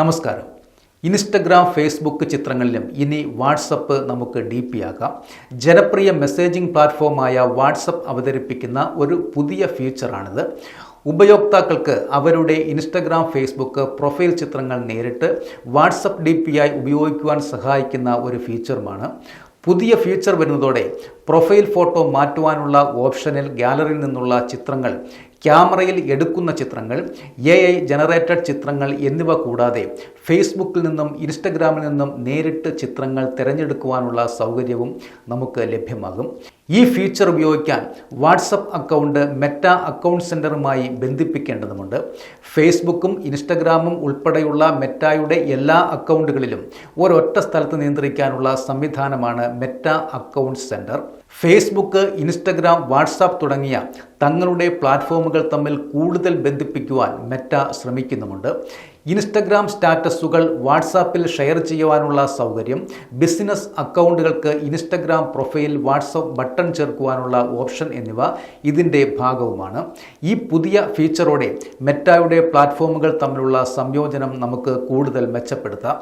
നമസ്കാരം. Instagram, Facebook ചിത്രങ്ങളിലും ഇനി വാട്സപ്പ് നമുക്ക് DP ആക്കാം. ജനപ്രിയ മെസ്സേജിംഗ് പ്ലാറ്റ്ഫോമായ വാട്സപ്പ് അവതരിപ്പിക്കുന്ന ഒരു പുതിയ ഫീച്ചറാണിത്. ഉപയോക്താക്കൾക്ക് അവരുടെ ഇൻസ്റ്റഗ്രാം, ഫേസ്ബുക്ക് പ്രൊഫൈൽ ചിത്രങ്ങൾ നേരിട്ട് വാട്സപ്പ് DP ആയി ഉപയോഗിക്കുവാൻ സഹായിക്കുന്ന ഒരു ഫീച്ചറുമാണ്. പുതിയ ഫീച്ചർ വരുന്നതോടെ പ്രൊഫൈൽ ഫോട്ടോ മാറ്റുവാനുള്ള ഓപ്ഷനിൽ ഗാലറിയിൽ നിന്നുള്ള ചിത്രങ്ങൾ, ക്യാമറയിൽ എടുക്കുന്ന ചിത്രങ്ങൾ, AI ജനറേറ്റഡ് ചിത്രങ്ങൾ എന്നിവ കൂടാതെ ഫേസ്ബുക്കിൽ നിന്നും ഇൻസ്റ്റഗ്രാമിൽ നിന്നും നേരിട്ട് ചിത്രങ്ങൾ തിരഞ്ഞെടുക്കുവാനുള്ള സൗകര്യവും നമുക്ക് ലഭ്യമാകും. ഈ ഫീച്ചർ ഉപയോഗിക്കാൻ വാട്സപ്പ് അക്കൗണ്ട് മെറ്റ അക്കൗണ്ട് സെൻറ്ററുമായി ബന്ധിപ്പിക്കേണ്ടതുണ്ട്. ഫേസ്ബുക്കും ഇൻസ്റ്റഗ്രാമും ഉൾപ്പെടെയുള്ള മെറ്റയുടെ എല്ലാ അക്കൗണ്ടുകളിലും ഒരൊറ്റ സ്ഥലത്ത് നിയന്ത്രിക്കാനുള്ള സംവിധാനമാണ് Meta account centre. Facebook, Instagram, WhatsApp തുടങ്ങിയ തങ്ങളുടെ പ്ലാറ്റ്ഫോമുകൾ തമ്മിൽ കൂടുതൽ ബന്ധിപ്പിക്കുവാൻ മെറ്റ ശ്രമിക്കുന്നുമുണ്ട്. ഇൻസ്റ്റഗ്രാം സ്റ്റാറ്റസുകൾ വാട്സാപ്പിൽ ഷെയർ ചെയ്യുവാനുള്ള സൗകര്യം, ബിസിനസ് അക്കൗണ്ടുകൾക്ക് ഇൻസ്റ്റഗ്രാം പ്രൊഫൈൽ വാട്സപ്പ് ബട്ടൺ ചേർക്കുവാനുള്ള ഓപ്ഷൻ എന്നിവ ഇതിൻ്റെ ഭാഗവുമാണ്. ഈ പുതിയ ഫീച്ചറോടെ മെറ്റയുടെ പ്ലാറ്റ്ഫോമുകൾ തമ്മിലുള്ള സംയോജനം നമുക്ക് കൂടുതൽ മെച്ചപ്പെടുത്താം.